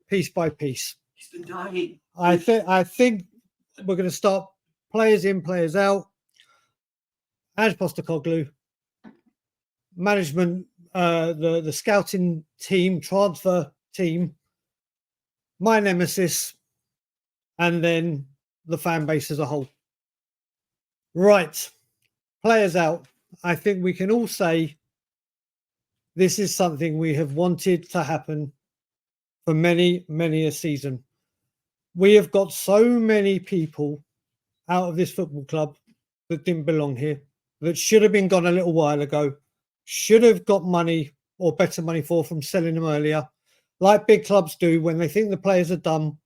piece by piece. He's been dying. I think we're going to start players in, players out. Ange Postecoglou, management, the scouting team, transfer team, my nemesis, and then the fan base as a whole. Right, players out. I think we can all say this is something we have wanted to happen for many, many a season. We have got so many people out of this football club that didn't belong here, that should have been gone a little while ago, should have got money or better money from selling them earlier, like big clubs do when they think the players are done,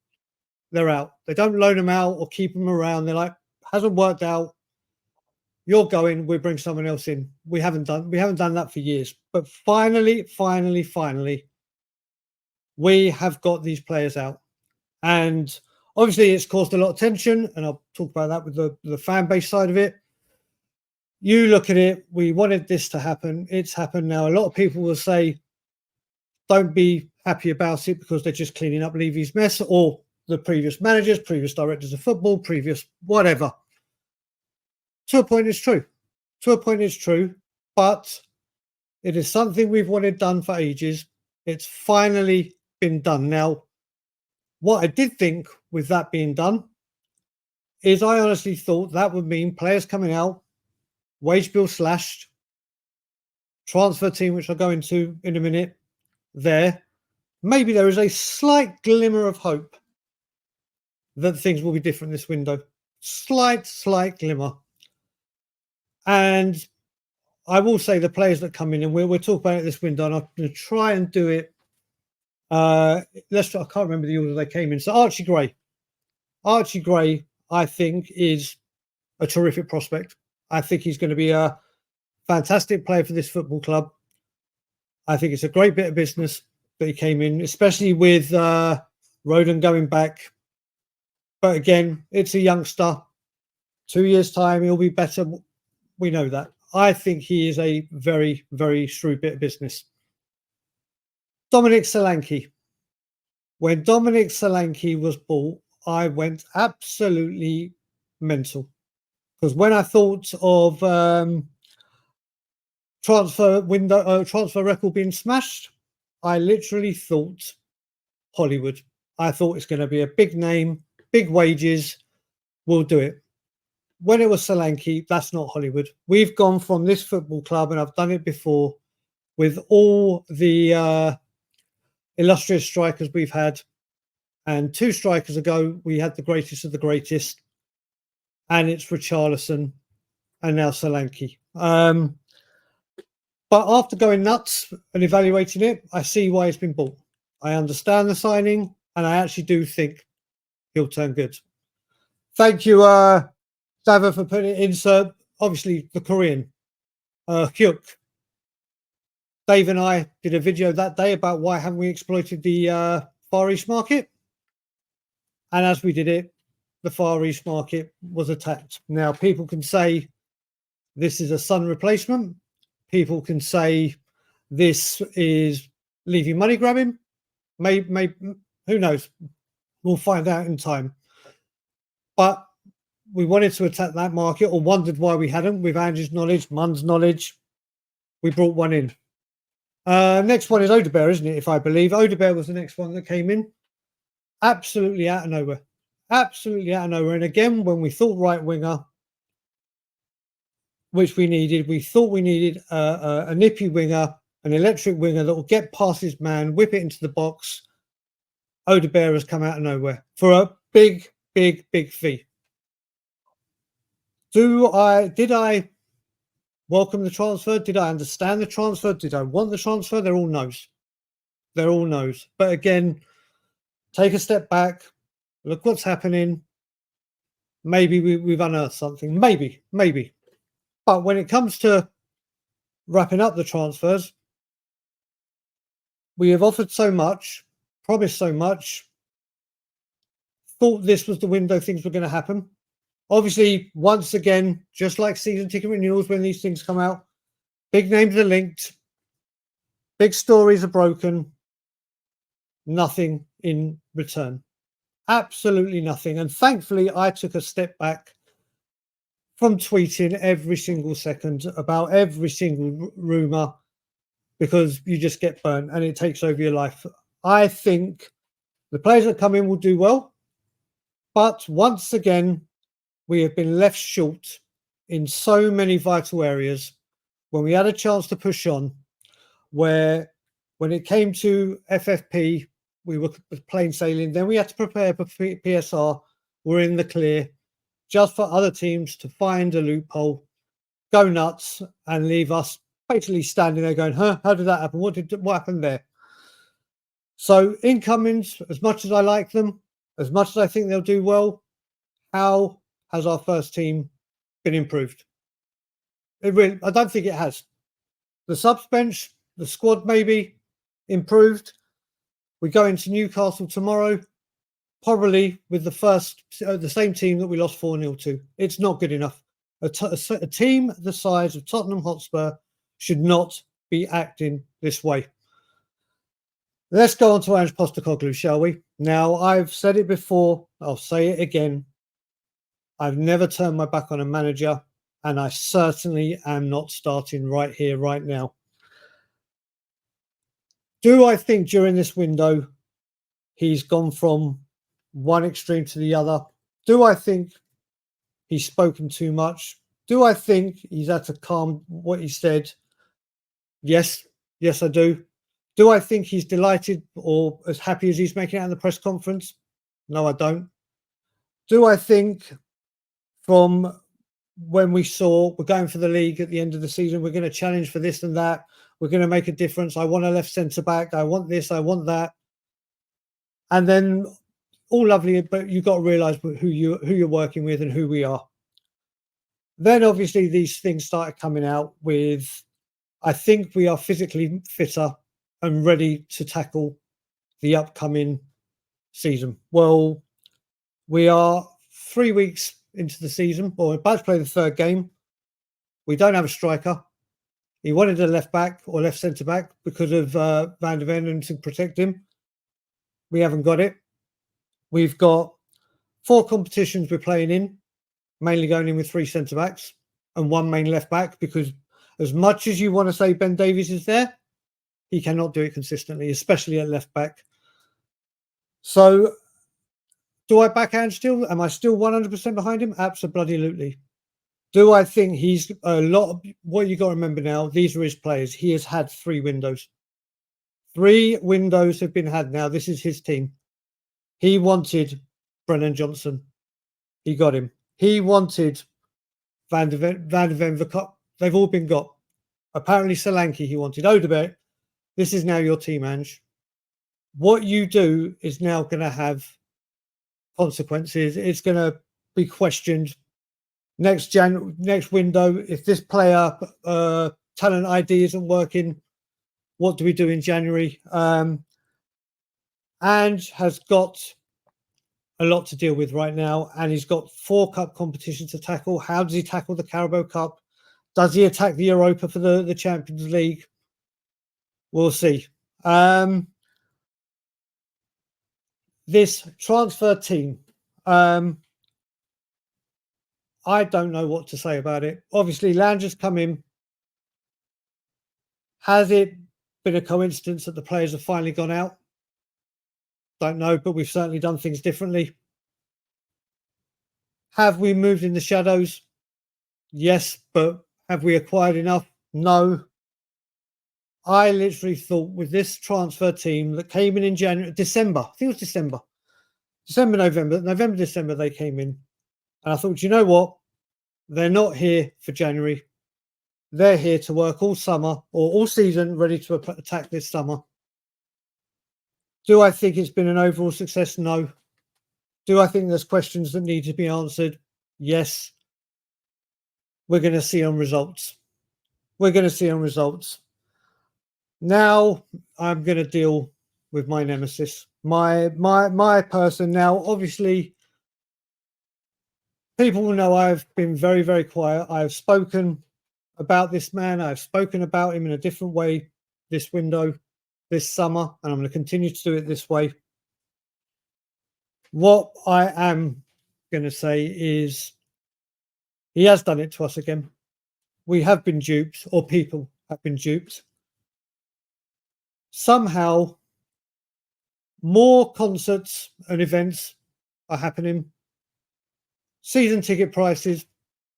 they're out. They don't loan them out or keep them around. They're like, hasn't worked out. You're going, we bring someone else in. We haven't done that for years. But finally, we have got these players out. And obviously it's caused a lot of tension, and I'll talk about that with the fan base side of it. You look at it, we wanted this to happen. It's happened now. A lot of people will say, don't be happy about it because they're just cleaning up Levy's mess, or the previous managers, previous directors of football, previous whatever. To a point, it's true. To a point, it's true. But it is something we've wanted done for ages. It's finally been done. Now, what I did think with that being done is I honestly thought that would mean players coming out, wage bill slashed, transfer team, which I'll go into in a minute, there. Maybe there is a slight glimmer of hope that things will be different this window. Slight glimmer. And I will say the players that come in, and we'll talk about it this window, and I'm going to try and do it. I can't remember the order they came in. So Archie Gray, I think, is a terrific prospect. I think he's going to be a fantastic player for this football club. I think it's a great bit of business that he came in, especially with Roden going back. But again, it's a youngster. 2 years' time, he'll be better. We know that. I think he is a very, very shrewd bit of business. Dominic Solanke. When Dominic Solanke was bought, I went absolutely mental. Because when I thought of transfer record being smashed, I literally thought Hollywood. I thought it's going to be a big name, big wages, we'll do it. When it was Solanke, that's not Hollywood. We've gone from this football club, and I've done it before, with all the illustrious strikers we've had. And 2 strikers ago, we had the greatest of the greatest. And it's Richarlison and now Solanke. But after going nuts and evaluating it, I see why it's been bought. I understand the signing, and I actually do think he'll turn good. Thank you, Dava, for putting it in. So obviously the Korean, Hyuk. Dave and I did a video that day about why haven't we exploited the Far East market. And as we did it, the Far East market was attacked. Now, people can say this is a Sun replacement. People can say this is Levy money grabbing. Maybe, who knows? We'll find out in time. But we wanted to attack that market, or wondered why we hadn't. With Ange's knowledge, Mun's knowledge, we brought one in. Next one is Odebear, isn't it? If I believe. Odebear was the next one that came in. Absolutely out of nowhere. Absolutely out of nowhere. And again, when we thought right winger, which we thought we needed a nippy winger, an electric winger that will get past his man, whip it into the box. Odebear has come out of nowhere for a big fee. Did I welcome the transfer? Did I understand the transfer? Did I want the transfer? They're all no's. But again, take a step back. Look what's happening. Maybe we've unearthed something. Maybe. But when it comes to wrapping up the transfers, we have offered so much, promised so much, thought this was the window things were going to happen. Obviously, once again, just like season ticket renewals, when these things come out, big names are linked, big stories are broken. nothing in return. Absolutely nothing. And thankfully, I took a step back from tweeting every single second about every single rumor, because you just get burnt and it takes over your life. I think the players that come in will do well, but once again, we have been left short in so many vital areas when we had a chance to push on, where when it came to FFP, we were plain sailing. Then we had to prepare for PSR. We're in the clear, just for other teams to find a loophole, go nuts, and leave us basically standing there going, huh, how did that happen? What happened there? So incomings, as much as I like them, as much as I think they'll do well, how has our first team been improved? I don't think it has. The subs bench, the squad maybe improved. We go into Newcastle tomorrow, probably with the same team that we lost 4-0 to. It's not good enough. A team the size of Tottenham Hotspur should not be acting this way. Let's go on to Ange Postecoglou, shall we? Now, I've said it before. I'll say it again. I've never turned my back on a manager, and I certainly am not starting right here, right now. Do I think during this window he's gone from one extreme to the other? Do I think he's spoken too much? Do I think he's had to calm what he said? Yes, I do. Do I think he's delighted or as happy as he's making out in the press conference? No, I don't. Do I think from when we saw we're going for the league at the end of the season, we're going to challenge for this and that, we're going to make a difference, I want a left centre back, I want this, I want that, and then all lovely, but you've got to realise who you're working with and who we are. Then obviously these things started coming out with, I think we are physically fitter and ready to tackle the upcoming season. Well, we are 3 weeks into the season, or we're about to play the third game. We don't have a striker. He wanted a left back or left centre back because of Van der Ven and to protect him. We haven't got it. We've got 4 competitions we're playing in, mainly going in with 3 centre backs and 1 main left back, because as much as you want to say Ben Davies is there, he cannot do it consistently, especially at left back. So do I back Ange still? Am I still 100% behind him? Absolutely. Do I think he's a lot of what you got to remember now? These are his players. He has had 3 windows. 3 windows have been had now. This is his team. He wanted Brennan Johnson. He got him. He wanted Van der Ven. They've all been got. Apparently Solanke he wanted. Odegaard. This is now your team, Ange. What you do is now going to have consequences. It's going to be questioned next window. If this player talent ID isn't working, what do we do in January? Ange has got a lot to deal with right now, and he's got 4 cup competitions to tackle. How does he tackle the Carabao Cup? Does he attack the Europa for the Champions League? We'll see. This transfer team, I don't know what to say about it. Obviously, Lange has come in. Has it been a coincidence that the players have finally gone out? Don't know, but we've certainly done things differently. Have we moved in the shadows? Yes, but have we acquired enough? No. I literally thought with this transfer team that came in December, I think it was December, November, December, they came in. And I thought, you know what? They're not here for January. They're here to work all summer or all season, ready to attack this summer. Do I think it's been an overall success? No. Do I think there's questions that need to be answered? Yes. We're going to see on results. Now I'm going to deal with my nemesis, my person. Now, obviously, people will know I've been very, very quiet. I've spoken about this man. I've spoken about him in a different way this window. this summer, and I'm going to continue to do it this way. What I am going to say is he has done it to us again. We have been duped, or people have been duped. Somehow, more concerts and events are happening. Season ticket prices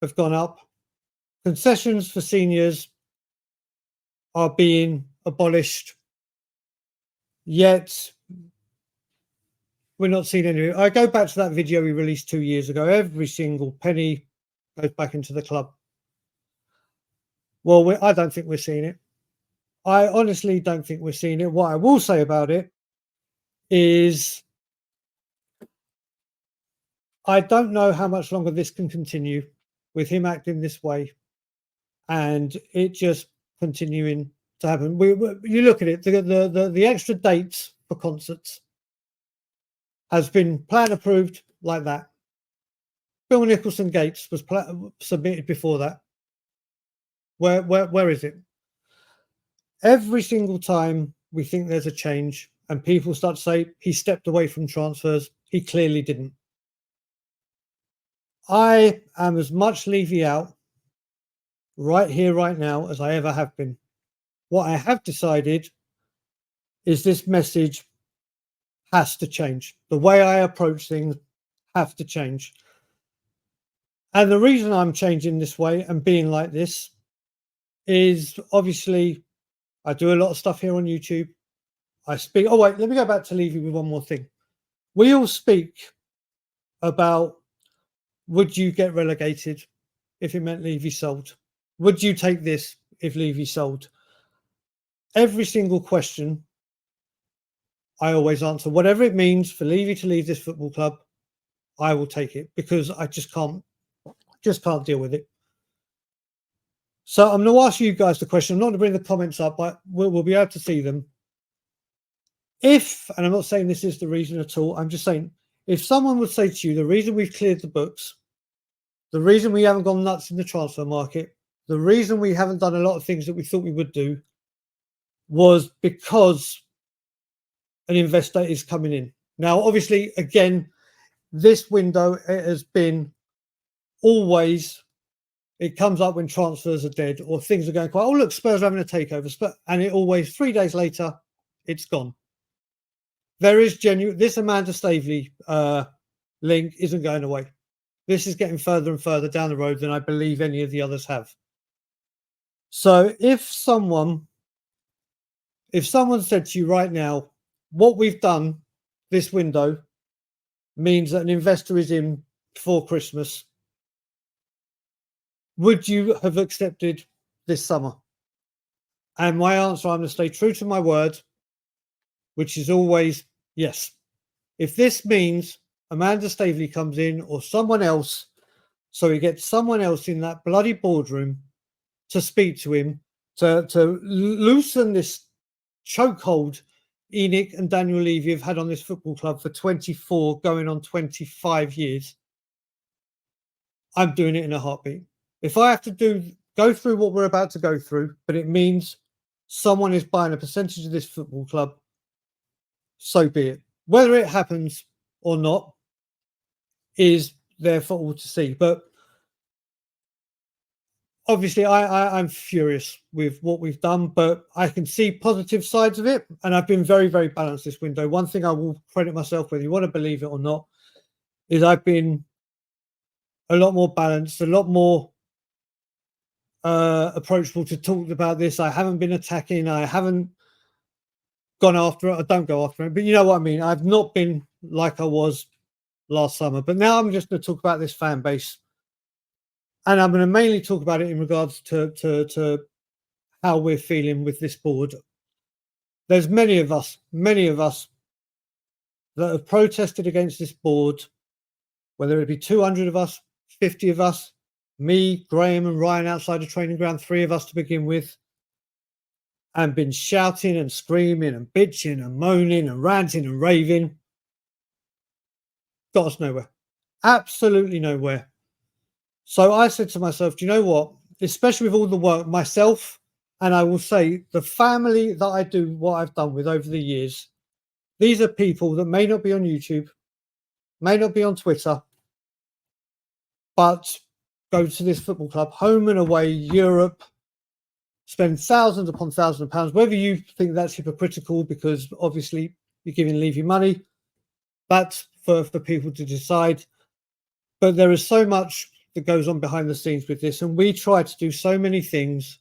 have gone up. Concessions for seniors are being abolished. Yet, we're not seeing any. I go back to that video we released 2 years ago. Every single penny goes back into the club. Well, I don't think we're seeing it. I honestly don't think we're seeing it. What I will say about it is I don't know how much longer this can continue with him acting this way and it just continuing to happen. You look at it, the extra dates for concerts has been plan approved like that. Bill Nicholson Gates was submitted before that. Where is it? Every single time we think there's a change and people start to say he stepped away from transfers, he clearly didn't. I am as much Levy out right here, right now, as I ever have been. What I have decided is this message has to change. The way I approach things have to change. And the reason I'm changing this way and being like this is obviously I do a lot of stuff here on YouTube. I speak. Oh, wait, let me go back to Levy with one more thing. We all speak about would you get relegated if it meant Levy sold? Would you take this if Levy sold? Every single question I always answer, whatever it means for Levy to leave this football club, I will take it because I just can't deal with it. So I'm going to ask you guys the question. I'm not going to bring the comments up, but we'll be able to see them. If, and I'm not saying this is the reason at all, I'm just saying, if someone would say to you, the reason we've cleared the books, the reason we haven't gone nuts in the transfer market, the reason we haven't done a lot of things that we thought we would do was because an investor is coming in. Now, obviously, again, this window it has been always, it comes up when transfers are dead or things are going quite, oh, look, Spurs are having a takeover. And it always, 3 days later, it's gone. There is genuine, this Amanda Staveley link isn't going away. This is getting further and further down the road than I believe any of the others have. So if someone said to you right now, what we've done this window means that an investor is in before Christmas, would you have accepted this summer? And my answer, I'm going to stay true to my word, which is always yes. If this means Amanda Staveley comes in or someone else, so he gets someone else in that bloody boardroom to speak to him, to loosen this chokehold ENIC and Daniel Levy have had on this football club for 24 going on 25 years, I'm doing it in a heartbeat. If I have to go through what we're about to go through, but it means someone is buying a percentage of this football club, so be it. Whether it happens or not is there for all to see. But obviously, I'm furious with what we've done, but I can see positive sides of it. And I've been very, very balanced this window. One thing I will credit myself, whether you want to believe it or not, is I've been a lot more balanced, a lot more approachable to talk about this. I haven't been attacking. I haven't gone after it. I don't go after it. But you know what I mean? I've not been like I was last summer. But now I'm just going to talk about this fan base. And I'm going to mainly talk about it in regards to how we're feeling with this board. There's many of us that have protested against this board, whether it be 200 of us, 50 of us, me, Graham and Ryan outside the training ground, 3 of us to begin with, and been shouting and screaming and bitching and moaning and ranting and raving. Got us nowhere. Absolutely nowhere. So I said to myself, do you know what? Especially with all the work myself And I will say the family that I do what I've done with over the years, these are people that may not be on YouTube, may not be on Twitter, but go to this football club, home and away, Europe, spend thousands upon thousands of pounds. Whether you think that's hypocritical because obviously you're giving Levy money, that's for people to decide. But there is so much that goes on behind the scenes with this, and we try to do so many things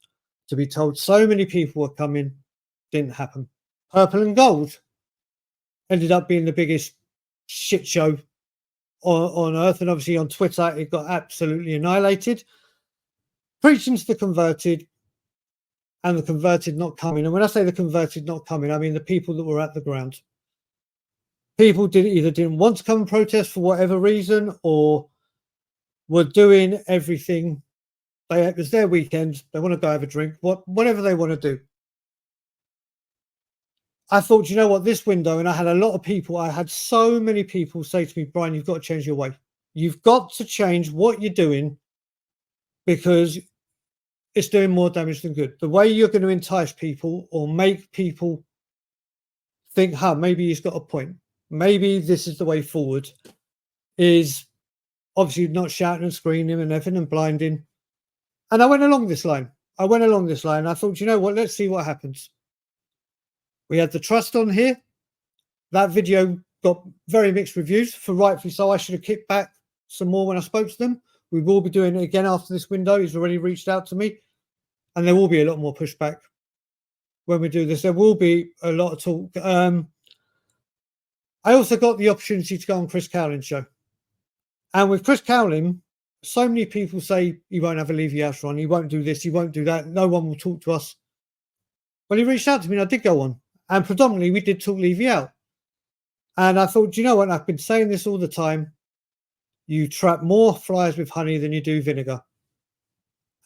to be told so many people were coming, didn't happen. Purple and gold ended up being the biggest shit show on earth, and obviously on Twitter it got absolutely annihilated. Preaching to the converted, and the converted not coming. And when I say the converted not coming, I mean the people that were at the ground. People either didn't want to come and protest for whatever reason, or were doing everything. It was their weekend. They want to go have a drink, whatever they want to do. I thought, you know what, this window, and I had so many people say to me, Brian, you've got to change your way. You've got to change what you're doing because it's doing more damage than good. The way you're going to entice people or make people think, maybe he's got a point. Maybe this is the way forward, is obviously not shouting and screaming and everything and blinding. And I went along this line. I thought, you know what, let's see what happens. We had the trust on here. That video got very mixed reviews, for rightfully so. I should have kicked back some more when I spoke to them. We will be doing it again after this window. He's already reached out to me, and there will be a lot more pushback when we do this. There will be a lot of talk. I also got the opportunity to go on Chris Cowling's show. And with Chris Cowling, so many people say he won't have a Levy House on, he won't do this, he won't do that, no one will talk to us. Well, he reached out to me and I did go on. And predominantly we did talk Levy out. And I thought, you know what, I've been saying this all the time. You trap more flies with honey than you do vinegar.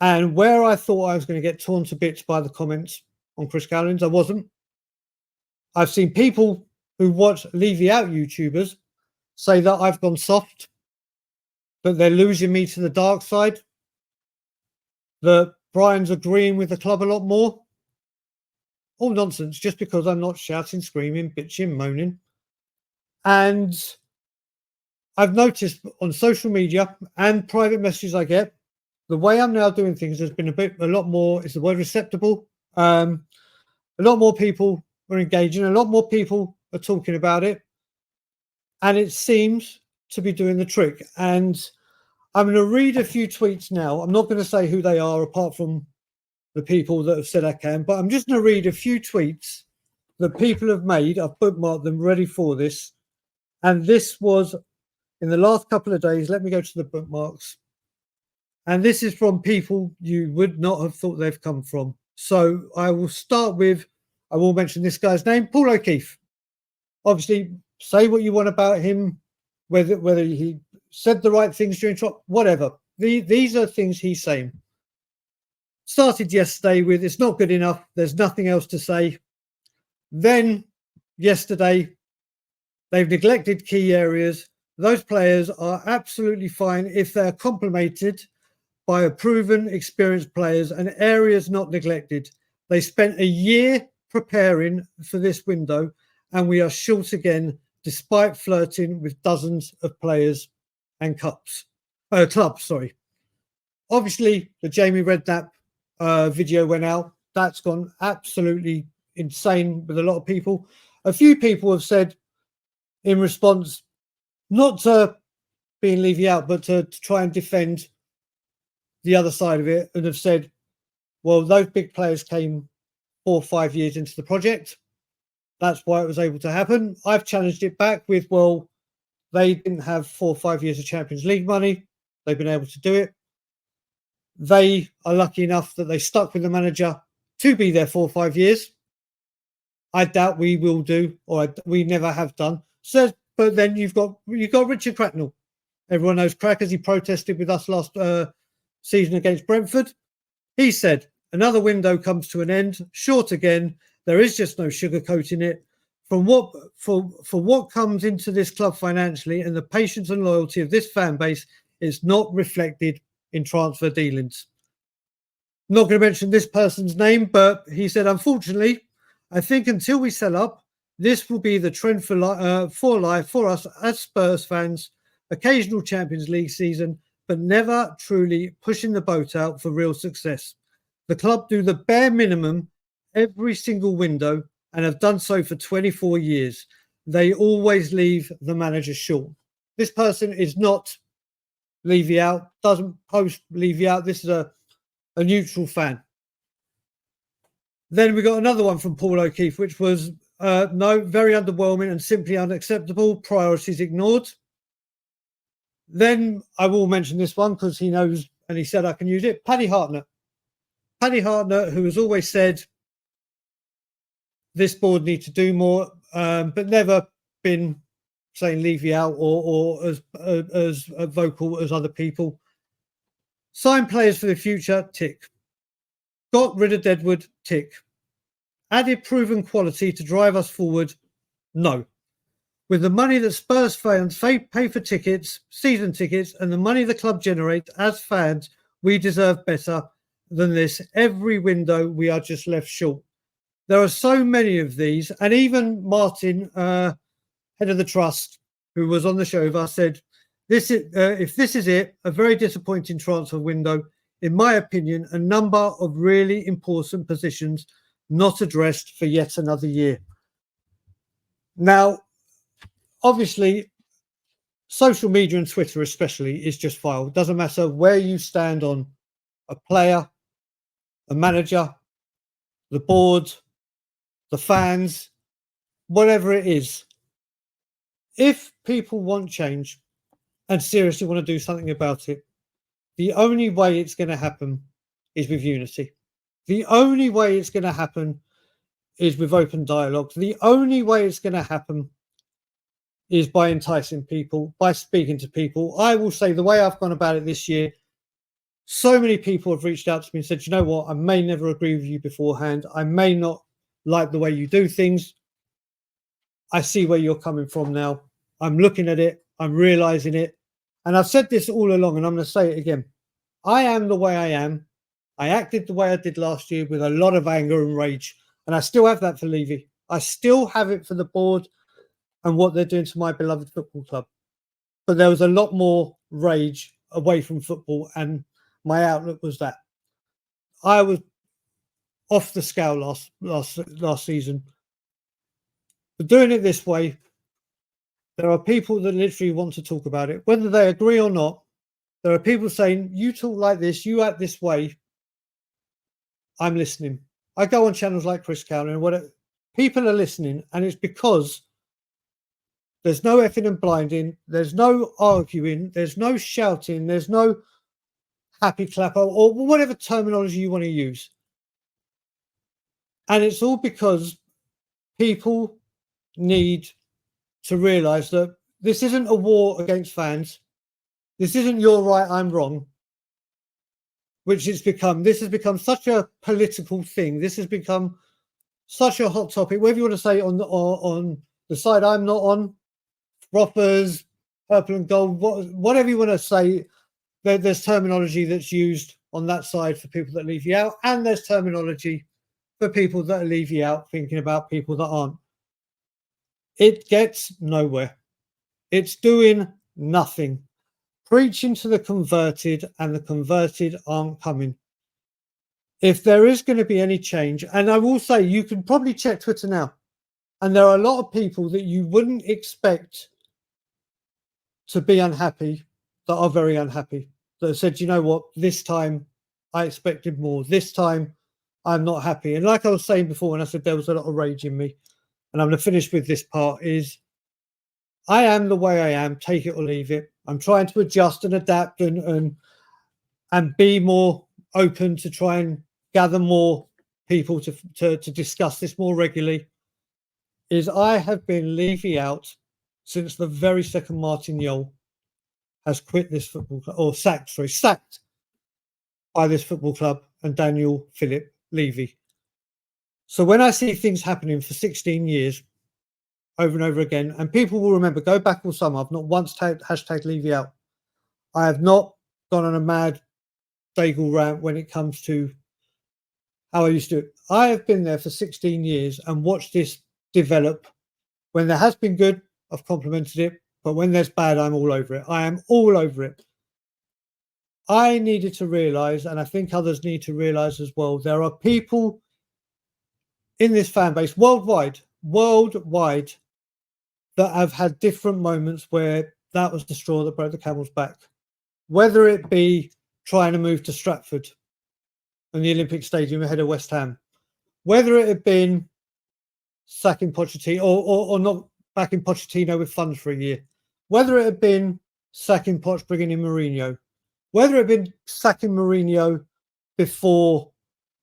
And where I thought I was going to get torn to bits by the comments on Chris Cowling's, I wasn't. I've seen people who watch Levy out YouTubers say that I've gone soft, that they're losing me to the dark side, that Brian's agreeing with the club a lot more. All nonsense, just because I'm not shouting, screaming, bitching, moaning. And I've noticed on social media and private messages I get, the way I'm now doing things has been a lot more, is the word acceptable. A lot more people are engaging, a lot more people are talking about it. And it seems to be doing the trick. And I'm going to read a few tweets now. I'm not going to say who they are, apart from the people that have said I can, but I'm just going to read a few tweets that people have made. I've bookmarked them ready for this. And this was in the last couple of days. Let me go to the bookmarks. And this is from people you would not have thought they've come from. So I will start with, I will mention this guy's name, Paul O'Keefe. Obviously, say what you want about him, whether he said the right things during trial, whatever. These are things he's saying. Started yesterday with, it's not good enough, there's nothing else to say. Then yesterday, they've neglected key areas. Those players are absolutely fine if they're complemented by a proven, experienced players, and areas not neglected. They spent a year preparing for this window, and we are short again, despite flirting with dozens of players and clubs. Obviously, the Jamie Redknapp video went out. That's gone absolutely insane with a lot of people. A few people have said in response, not to being Levy out, but to try and defend the other side of it, and have said, well, those big players came 4 or 5 years into the project. That's why it was able to happen. I've challenged it back with, well, they didn't have 4 or 5 years of Champions League money. They've been able to do it. They are lucky enough that they stuck with the manager to be there 4 or 5 years. I doubt we will do, or we never have done. So, but then you've got Richard Cracknell. Everyone knows Crackers. He protested with us last season against Brentford. He said, another window comes to an end, short again. There is just no sugarcoating it. For what comes into this club financially and the patience and loyalty of this fan base is not reflected in transfer dealings. Not going to mention this person's name, but he said, unfortunately, I think until we sell up, this will be the trend for life for us as Spurs fans. Occasional Champions League season, but never truly pushing the boat out for real success. The club do the bare minimum every single window and have done so for 24 years. They always leave the manager short. This person is not Levy out, doesn't post Levy out. This is a neutral fan. Then we got another one from Paul O'Keefe, which was no, very underwhelming and simply unacceptable. Priorities ignored. Then I will mention this one because he knows and he said I can use it. Paddy Hartnett. Paddy Hartnett, who has always said this board needs to do more, but never been saying Levy out or as vocal as other people. Sign players for the future, tick. Got rid of Deadwood, tick. Added proven quality to drive us forward, no. With the money that Spurs fans pay for tickets, season tickets, and the money the club generates as fans, we deserve better than this. Every window, we are just left short. There are so many of these, and even Martin, head of the trust, who was on the show with us, said, if this is it, a very disappointing transfer window. In my opinion, a number of really important positions not addressed for yet another year. Now, obviously, social media and Twitter especially is just vile. It doesn't matter where you stand on a player, a manager, the board, the fans, whatever it is. If people want change and seriously want to do something about it, the only way it's going to happen is with unity. The only way it's going to happen is with open dialogue. The only way it's going to happen is by enticing people, by speaking to people. I will say the way I've gone about it this year, so many people have reached out to me and said, you know what, I may never agree with you beforehand. I may not like the way you do things. I see where you're coming from now. I'm looking at it. I'm realizing it. And I've said this all along, and I'm going to say it again. I am the way I am. I acted the way I did last year with a lot of anger and rage. And I still have that for Levy. I still have it for the board and what they're doing to my beloved football club. But there was a lot more rage away from football, and my outlook was that. I was off the scale last season. But doing it this way, there are people that literally want to talk about it, whether they agree or not. There are people saying, you talk like this, you act this way. I'm listening. I go on channels like Chris Cowan and whatever. People are listening, and it's because there's no effing and blinding, there's no arguing, there's no shouting, there's no happy clap or whatever terminology you want to use. And it's all because people need to realize that this isn't a war against fans. This isn't you're right, I'm wrong, which it's become. This has become such a political thing. This has become such a hot topic. Whatever you want to say on the side I'm not on, Roppers, purple and gold, whatever you want to say, there's terminology that's used on that side for people that leave you out, and there's terminology for people that leave you out thinking about people that aren't. It gets nowhere. It's doing nothing. Preaching to the converted, and the converted aren't coming. If there is going to be any change, and I will say you can probably check Twitter now, and there are a lot of people that you wouldn't expect to be unhappy that are very unhappy, that have said, you know what, this time I expected more. This time I'm not happy. And like I was saying before, and I said there was a lot of rage in me, and I'm going to finish with this part, is I am the way I am, take it or leave it. I'm trying to adjust and adapt and be more open to try and gather more people to discuss this more regularly. Is I have been Levy out since the very second Martin Yole has quit this football club, or sacked by this football club, and Daniel Philip Levy. So when I see things happening for 16 years, over and over again, and people will remember, go back all summer, I've not once hashtag Levy out. I have not gone on a mad Dagul rant when it comes to how I used to do it. I have been there for 16 years and watched this develop. When there has been good, I've complimented it. But when there's bad, I'm all over it. I am all over it. I needed to realize, and I think others need to realize as well, there are people in this fan base worldwide, that have had different moments where that was the straw that broke the camel's back. Whether it be trying to move to Stratford and the Olympic Stadium ahead of West Ham, whether it had been sacking Pochettino or not backing Pochettino with funds for a year, whether it had been sacking Poch, bringing in Mourinho, whether it had been sacking Mourinho before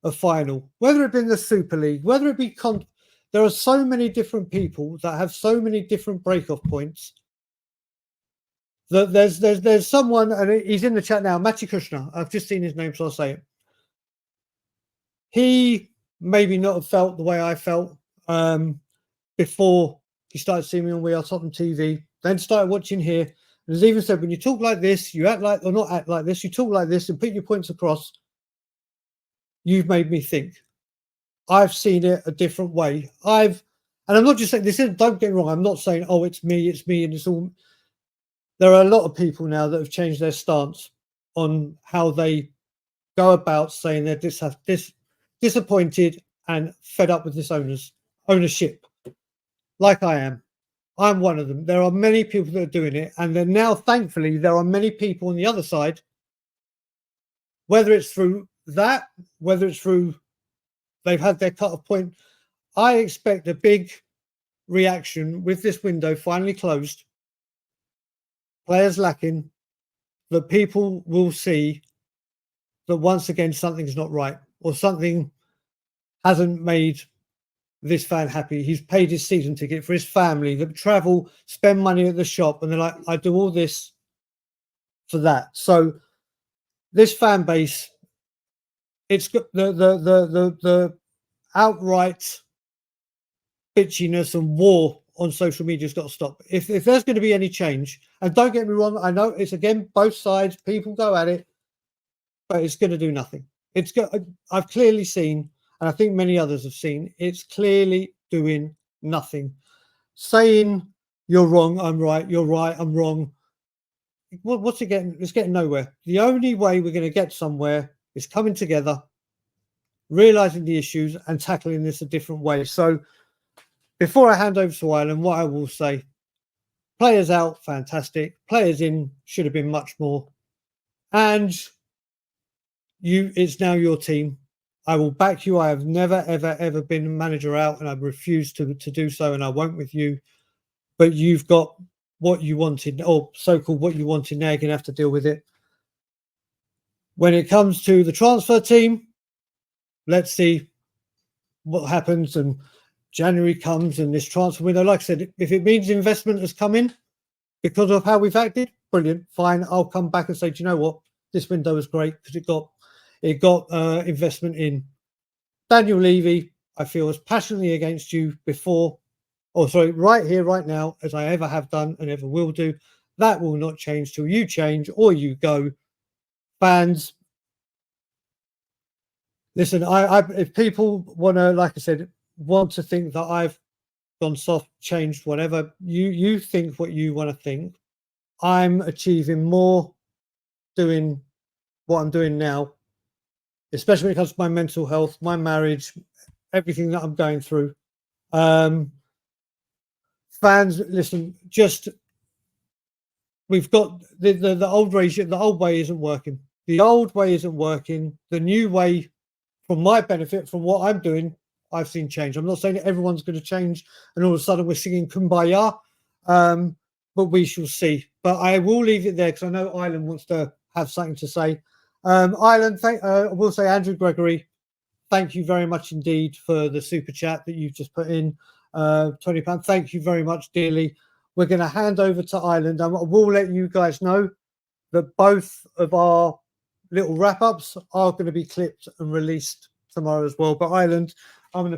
a final, whether it had been the Super League, whether it be there are so many different people that have so many different break-off points that there's someone, and he's in the chat now, Matty Kushner. I've just seen his name, so I'll say it. He maybe not have felt the way I felt before he started seeing me on We Are Tottenham TV, then started watching here. And has even said, when you talk like this, you act like, or not act like this, you talk like this and put your points across, you've made me think. I've seen it a different way. And I'm not just saying this, don't get me wrong, I'm not saying, oh, it's me, and it's all. There are a lot of people now that have changed their stance on how they go about saying they're disappointed and fed up with this ownership, like I am. I'm one of them. There are many people that are doing it, and then now, thankfully, there are many people on the other side, whether it's through that, whether it's through they've had their cut-off point. I expect a big reaction with this window finally closed, players lacking, that people will see that once again something's not right or something hasn't made this fan happy. He's paid his season ticket for his family, that travel, spend money at the shop, and they're like, I do all this for that. So this fan base, it's got the outright bitchiness and war on social media has got to stop. If there's going to be any change, and don't get me wrong, I know it's again both sides, people go at it, but it's going to do nothing. I've clearly seen, and I think many others have seen, it's clearly doing nothing. Saying you're wrong, I'm right, you're right, I'm wrong. What's it getting? It's getting nowhere. The only way we're going to get somewhere is coming together, realizing the issues, and tackling this a different way. So before I hand over to Ireland, what I will say, players out, fantastic. Players in, should have been much more. And it's now your team. I will back you. I have never, ever, ever been manager out, and I refuse to do so, and I won't with you. But you've got what you wanted, or so-called what you wanted. Now you're going to have to deal with it. When it comes to the transfer team, let's see what happens. And January comes and this transfer window, like I said, if it means investment has come in because of how we've acted, brilliant, fine. I'll come back and say, do you know what? This window was great because it got investment in. Daniel Levy, I feel as passionately against you before, right here, right now, as I ever have done and ever will do. That will not change till you change or you go. Fans, listen, if people want to, like I said, want to think that I've gone soft, changed, whatever, you think what you want to think. I'm achieving more doing what I'm doing now, especially when it comes to my mental health, my marriage, everything that I'm going through. Fans, listen, we've got the old regime, the old way isn't working. The old way isn't working. The new way, from my benefit, from what I'm doing, I've seen change. I'm not saying that everyone's going to change and all of a sudden we're singing Kumbaya, but we shall see. But I will leave it there because I know Ireland wants to have something to say. Ireland, I will say, Andrew Gregory, thank you very much indeed for the super chat that you've just put in, £20. Thank you very much, dearly. We're going to hand over to Ireland. I will let you guys know that both of our little wrap-ups are going to be clipped and released tomorrow as well. But Ireland, I'm going to